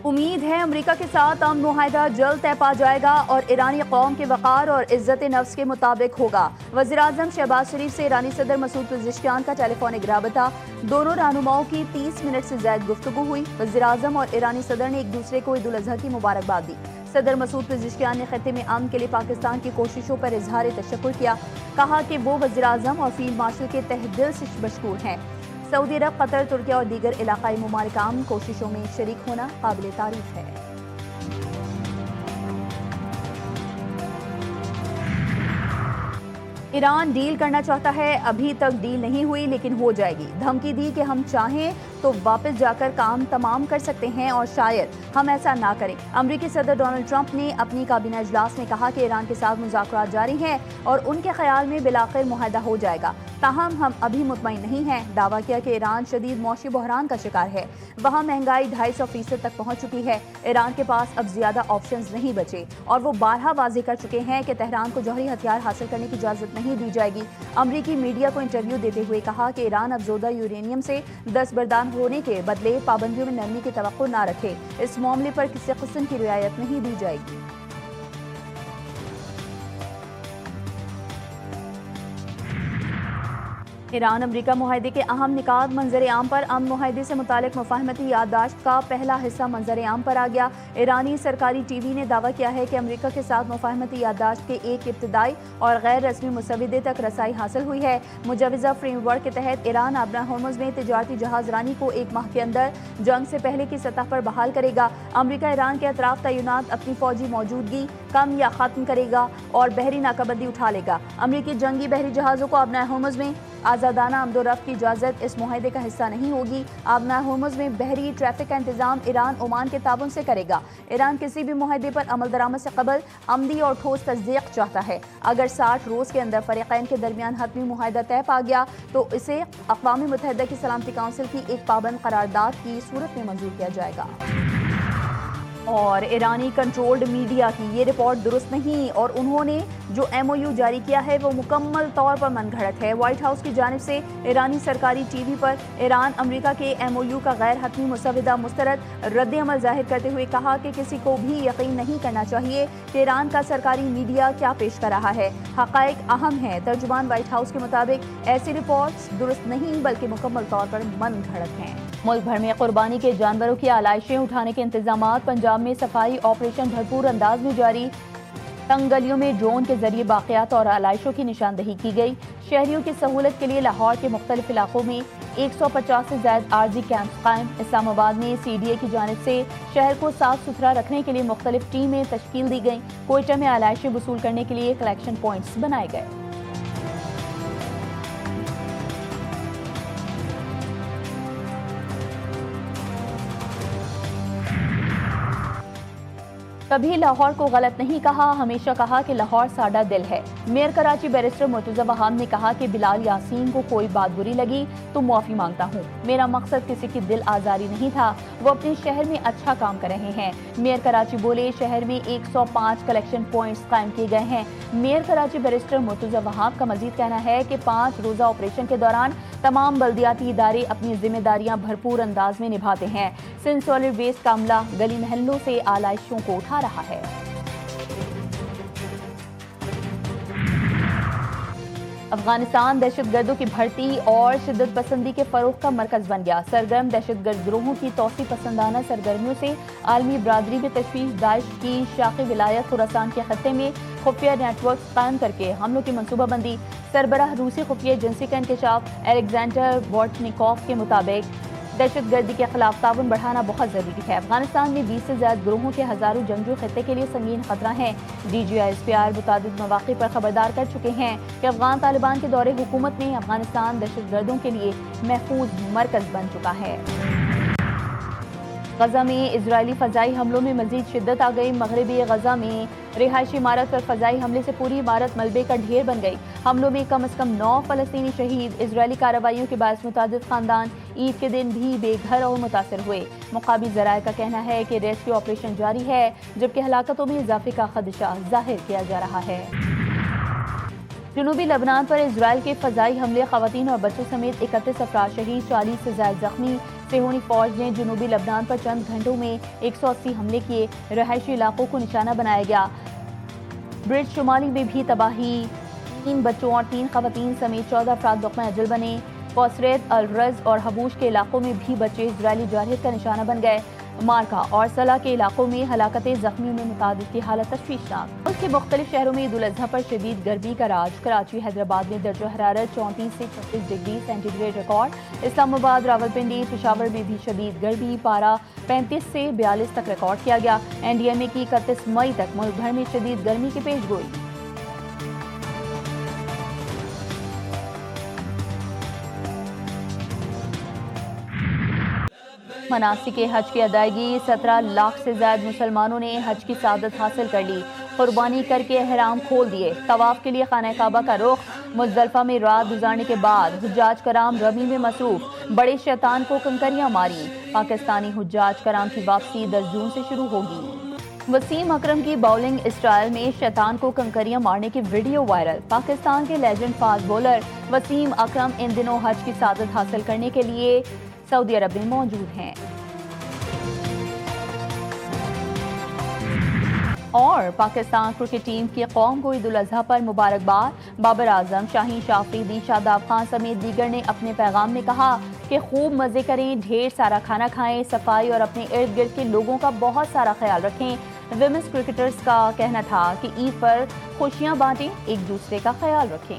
امید ہے امریکہ کے ساتھ امن معاہدہ جلد طے پا جائے گا اور ایرانی قوم کے وقار اور عزت نفس کے مطابق ہوگا۔ وزیراعظم شہباز شریف سے ایرانی صدر مسعود پزشکیان کا ٹیلی فونک رابطہ، دونوں رہنماؤں کی 30 منٹ سے زائد گفتگو ہوئی۔ وزیراعظم اور ایرانی صدر نے ایک دوسرے کو عید الاضحیٰ کی مبارکباد دی۔ صدر مسعود پزشکیان نے خطے میں امن کے لیے پاکستان کی کوششوں پر اظہار تشکر کیا، کہا کہ وہ وزیراعظم اور فیلڈ مارشل کے تہہ دل سے مشکور ہیں۔ سعودی عرب، قطر، ترکیہ اور دیگر علاقائی ممالک امن کوششوں میں شریک ہونا قابل تعریف ہے۔ ایران ڈیل کرنا چاہتا ہے، ابھی تک ڈیل نہیں ہوئی لیکن ہو جائے گی۔ دھمکی دی کہ ہم چاہیں تو واپس جا کر کام تمام کر سکتے ہیں اور شاید ہم ایسا نہ کریں۔ امریکی صدر ڈونلڈ ٹرمپ نے اپنی کابینہ اجلاس میں کہا کہ ایران کے ساتھ مذاکرات جاری ہیں اور ان کے خیال میں بالآخر معاہدہ ہو جائے گا، تاہم ہم ابھی مطمئن نہیں ہیں۔ دعویٰ کیا کہ ایران شدید معاشی بحران کا شکار ہے، وہاں مہنگائی 250% تک پہنچ چکی ہے۔ ایران کے پاس اب زیادہ آپشنز نہیں بچے اور وہ بارہا واضح کر چکے ہیں کہ تہران کو جوہری ہتھیار حاصل کرنے کی اجازت نہیں دی جائے گی۔ امریکی میڈیا کو انٹرویو دیتے ہوئے کہا کہ ایران افزودہ یورینیم سے دستبردار ہونے کے بدلے پابندیوں میں نرمی کی توقع نہ رکھے۔ اس معاملے پر کسی قسم کی رعایت نہیں دی جائے گی۔ ایران امریکہ معاہدے کے اہم نکات منظر عام پر۔ امن معاہدے سے متعلق مفاہمتی یادداشت کا پہلا حصہ منظر عام پر آ گیا۔ ایرانی سرکاری ٹی وی نے دعویٰ کیا ہے کہ امریکہ کے ساتھ مفاہمتی یادداشت کے ایک ابتدائی اور غیر رسمی مسودے تک رسائی حاصل ہوئی ہے۔ مجوزہ فریم ورک کے تحت ایران آبنہ ہرمز میں تجارتی جہاز رانی کو 1 ماہ کے اندر جنگ سے پہلے کی سطح پر بحال کرے گا۔ امریکہ ایران کے اطراف تعینات اپنی فوجی موجودگی کم یا ختم کرے گا اور بحری ناکہ بندی اٹھا لے گا۔ امریکی جنگی بحری جہازوں کو آبنہ ہرمز میں آزادانہ آمد و رفت کی اجازت اس معاہدے کا حصہ نہیں ہوگی۔ آبنہ ہرمز میں بحری ٹریفک کا انتظام ایران عمان کے تعاون سے کرے گا۔ ایران کسی بھی معاہدے پر عمل درآمد سے قبل عملی اور ٹھوس تصدیق چاہتا ہے۔ اگر 60 روز کے اندر فریقین کے درمیان حتمی معاہدہ طے پا گیا تو اسے اقوام متحدہ کی سلامتی کونسل کی ایک پابند قرارداد کی صورت میں منظور کیا جائے گا۔ اور ایرانی کنٹرولڈ میڈیا کی یہ رپورٹ درست نہیں اور انہوں نے جو ایم او یو جاری کیا ہے وہ مکمل طور پر من گھڑت ہے۔ وائٹ ہاؤس کی جانب سے ایرانی سرکاری ٹی وی پر ایران امریکہ کے ایم او یو کا غیر حتمی مسودہ مسترد رد عمل ظاہر کرتے ہوئے کہا کہ کسی کو بھی یقین نہیں کرنا چاہیے کہ ایران کا سرکاری میڈیا کیا پیش کر رہا ہے۔ حقائق اہم ہیں۔ ترجمان وائٹ ہاؤس کے مطابق ایسی رپورٹس درست نہیں بلکہ مکمل طور پر من گھڑت ہیں۔ ملک بھر میں قربانی کے جانوروں کی آلائشیں اٹھانے کے انتظامات۔ پنجاب میں صفائی آپریشن بھرپور انداز میں جاری۔ تنگ گلیوں میں ڈرون کے ذریعے باقیات اور آلائشوں کی نشاندہی کی گئی۔ شہریوں کی سہولت کے لیے لاہور کے مختلف علاقوں میں 150 سے زائد عارضی کیمپ قائم۔ اسلام آباد میں سی ڈی اے کی جانب سے شہر کو صاف ستھرا رکھنے کے لیے مختلف ٹیمیں تشکیل دی گئیں۔ کوئٹہ میں آلائشیں وصول کرنے کے لیے کلیکشن پوائنٹس بنائے گئے۔ کبھی لاہور کو غلط نہیں کہا، ہمیشہ کہا کہ لاہور ساڈا دل ہے۔ میئر کراچی بیرسٹر مرتضی وہاب نے کہا کہ بلال یاسین کو کوئی بات بری لگی تو معافی مانگتا ہوں، میرا مقصد کسی کی دل آزاری نہیں تھا، وہ اپنے شہر میں اچھا کام کر رہے ہیں۔ میئر کراچی بولے شہر میں 105 کلیکشن پوائنٹس قائم کیے گئے ہیں۔ میئر کراچی بیرسٹر مرتضی وہاب کا مزید کہنا ہے کہ 5 روزہ آپریشن کے دوران تمام بلدیاتی ادارے اپنی ذمہ داریاں بھرپور انداز میں نبھاتے ہیں۔ سندھ سالڈ ویسٹ کا عملہ گلی محلوں سے آلائشوں کو اٹھا رہا ہے۔ افغانستان دہشت گردوں کی بھرتی اور شدت پسندی کے فروغ کا مرکز بن گیا۔ سرگرم دہشت گرد گروہوں کی توسیع پسندانہ سرگرمیوں سے عالمی برادری میں تشویش۔ داعش کی شاخی ولایت خراسان کے خطے میں خفیہ نیٹ ورکس قائم کر کے حملوں کی منصوبہ بندی۔ سربراہ روسی خفیہ ایجنسی کا انکشاف۔ الیگزینڈر بورٹنیکوف کے مطابق دہشت گردی کے خلاف تعاون بڑھانا بہت ضروری ہے۔ افغانستان میں 20 سے زائد گروہوں کے ہزاروں جنگجو خطے کے لیے سنگین خطرہ ہیں۔ D G I S P R متعدد مواقع پر خبردار کر چکے ہیں کہ افغان طالبان کے دور حکومت میں افغانستان دہشت گردوں کے لیے محفوظ مرکز بن چکا ہے۔ غزہ میں اسرائیلی فضائی حملوں میں مزید شدت آ گئی۔ مغربی غزہ میں رہائشی عمارت پر فضائی حملے سے پوری عمارت ملبے کا ڈھیر بن گئی۔ حملوں میں کم از کم 9 فلسطینی شہید۔ اسرائیلی کارروائیوں کے باعث متعدد خاندان عید کے دن بھی بے گھر اور متاثر ہوئے۔ مقامی ذرائع کا کہنا ہے کہ ریسکیو آپریشن جاری ہے جبکہ ہلاکتوں میں اضافے کا خدشہ ظاہر کیا جا رہا ہے۔ جنوبی لبنان پر اسرائیل کے فضائی حملے، خواتین اور بچوں سمیت 31 افراد شہید، 40 سے زائد زخمی۔ صہیونی فوج نے جنوبی لبنان پر چند گھنٹوں میں 180 حملے کیے، رہائشی علاقوں کو نشانہ بنایا گیا۔ برج شمالی میں بھی تباہی، 3 بچوں اور 3 خواتین سمیت 14 افراد لقمہ اجل بنے۔ کوسریت، الرز اور حبوش کے علاقوں میں بھی بچے اسرائیلی جارحیت کا نشانہ بن گئے۔ مارکا اور صلاح کے علاقوں میں ہلاکتیں، زخمیوں میں متعدد کی حالت تشویشناک۔ ملک کے مختلف شہروں میں عید الاضحیٰ پر شدید گرمی کا راج۔ کراچی، حیدرآباد میں درجہ حرارت 34 سے 36 ڈگری سینٹی گریڈ ریکارڈ۔ اسلام آباد، راولپنڈی، پشاور میں بھی شدید گرمی، پارہ 35 سے 42 تک ریکارڈ کیا گیا۔ این ڈی ایم اے کی 31 مئی تک ملک بھر میں شدید گرمی کی پیش گوئی۔ مناسک حج کی ادائیگی، 17 لاکھ سے زائد مسلمانوں نے حج کی سعادت حاصل کر لی، قربانی کر کے احرام کھول دیے۔ طواف کے لیے خانہ کعبہ کا رخ، مزدلفہ میں رات گزارنے کے بعد حجاج کرام رمی میں مصروف، بڑے شیطان کو کنکریاں ماری۔ پاکستانی حجاج کرام کی واپسی 10 جون سے شروع ہوگی۔ وسیم اکرم کی باؤلنگ اسٹائل میں شیطان کو کنکریاں مارنے کی ویڈیو وائرل۔ پاکستان کے legend fast bowler Wasim Akram ان دنوں حج کی سعادت حاصل کرنے کے لیے سعودی عرب میں موجود ہیں۔ اور پاکستان کرکٹ ٹیم کی قوم کو عید الاضحیٰ پر مبارکباد۔ بابر اعظم، شاہین شافریدی، شاداب خان سمیت دیگر نے اپنے پیغام میں کہا کہ خوب مزے کریں، ڈھیر سارا کھانا کھائیں، صفائی اور اپنے ارد گرد کے لوگوں کا بہت سارا خیال رکھیں۔ ویمنز کرکٹرز کا کہنا تھا کہ عید پر خوشیاں بانٹیں، ایک دوسرے کا خیال رکھیں۔